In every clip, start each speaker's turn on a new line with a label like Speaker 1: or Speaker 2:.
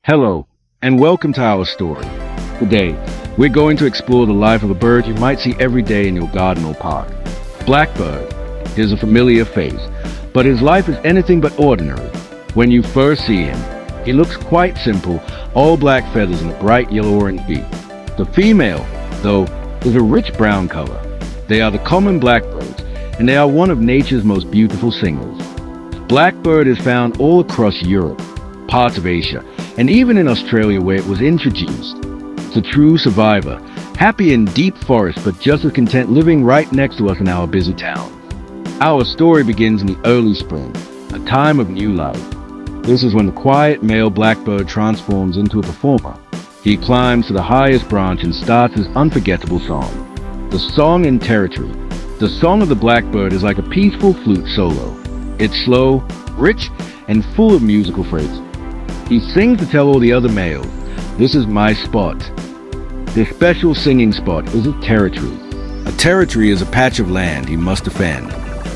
Speaker 1: Hello, and welcome to our story. Today, we're going to explore the life of a bird you might see every day in your garden or park. Blackbird is a familiar face, but his life is anything but ordinary. When you first see him, he looks quite simple, all black feathers and a bright yellow-orange beak. The female, though, is a rich brown color. They are the common blackbirds, and they are one of nature's most beautiful singers. Blackbird is found all across Europe, parts of Asia, and even in Australia where it was introduced. It's a true survivor, happy in deep forests but just as content living right next to us in our busy town. Our story begins in the early spring, a time of new life. This is when the quiet male blackbird transforms into a performer. He climbs to the highest branch and starts his unforgettable song. The song in territory. The song of the blackbird is like a peaceful flute solo. It's slow, rich, and full of musical phrases. He sings to tell all the other males, "This is my spot." This special singing spot is a territory. A territory is a patch of land he must defend.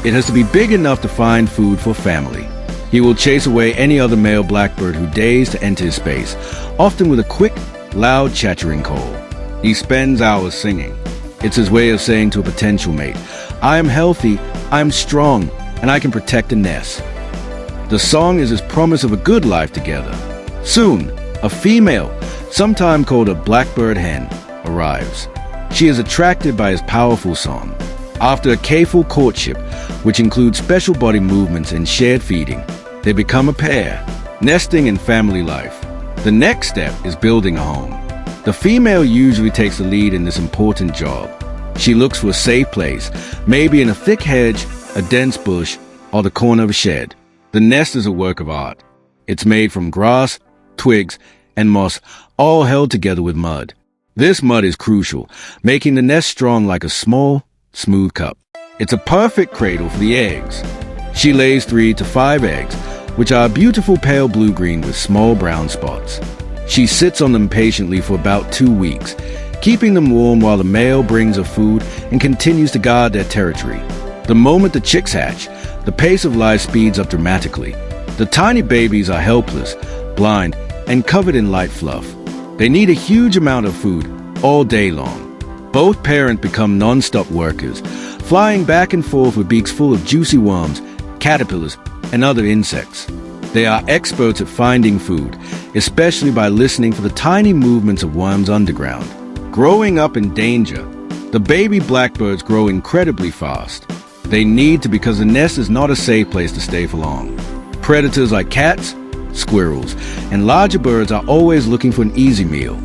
Speaker 1: It has to be big enough to find food for family. He will chase away any other male blackbird who dares to enter his space, often with a quick, loud chattering call. He spends hours singing. It's his way of saying to a potential mate, "I am healthy, I am strong, and I can protect the nest." The song is his promise of a good life together. Soon, a female, sometimes called a blackbird hen, arrives. She is attracted by his powerful song. After a careful courtship, which includes special body movements and shared feeding, they become a pair, nesting in family life. The next step is building a home. The female usually takes the lead in this important job. She looks for a safe place, maybe in a thick hedge, a dense bush, or the corner of a shed. The nest is a work of art. It's made from grass, twigs, and moss, all held together with mud. This mud is crucial, making the nest strong like a small, smooth cup. It's a perfect cradle for the eggs. She lays 3 to 5 eggs, which are beautiful pale blue-green with small brown spots. She sits on them patiently for about 2 weeks, keeping them warm while the male brings her food and continues to guard their territory. The moment the chicks hatch, the pace of life speeds up dramatically. The tiny babies are helpless, blind, and covered in light fluff. They need a huge amount of food all day long. Both parents become non-stop workers, flying back and forth with beaks full of juicy worms, caterpillars, and other insects. They are experts at finding food, especially by listening for the tiny movements of worms underground. Growing up in danger, the baby blackbirds grow incredibly fast. They need to because the nest is not a safe place to stay for long. Predators like cats, squirrels, and larger birds are always looking for an easy meal.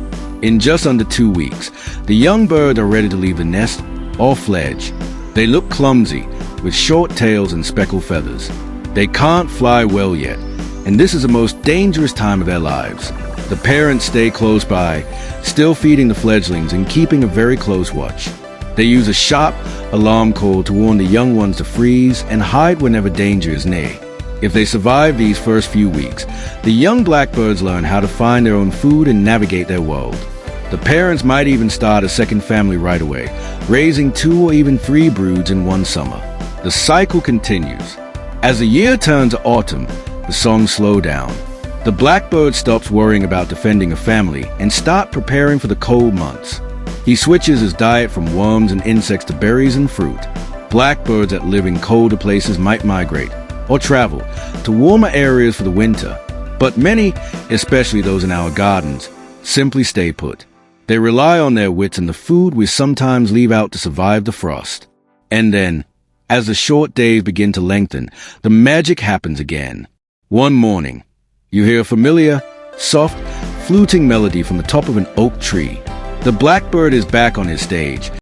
Speaker 1: In just under 2 weeks, the young birds are ready to leave the nest or fledge. They look clumsy, with short tails and speckled feathers. They can't fly well yet, and this is the most dangerous time of their lives. The parents stay close by, still feeding the fledglings and keeping a very close watch. They use a sharp alarm call to warn the young ones to freeze and hide whenever danger is near. If they survive these first few weeks, the young blackbirds learn how to find their own food and navigate their world. The parents might even start a second family right away, raising 2 or even 3 broods in one summer. The cycle continues. As the year turns to autumn, the songs slow down. The blackbird stops worrying about defending a family and start preparing for the cold months. He switches his diet from worms and insects to berries and fruit. Blackbirds that live in colder places might migrate or travel to warmer areas for the winter, but many, especially those in our gardens, simply stay put. They rely on their wits and the food we sometimes leave out to survive the frost. And then, as the short days begin to lengthen, the magic happens again. One morning, you hear a familiar, soft, fluting melody from the top of an oak tree. The blackbird is back on his stage,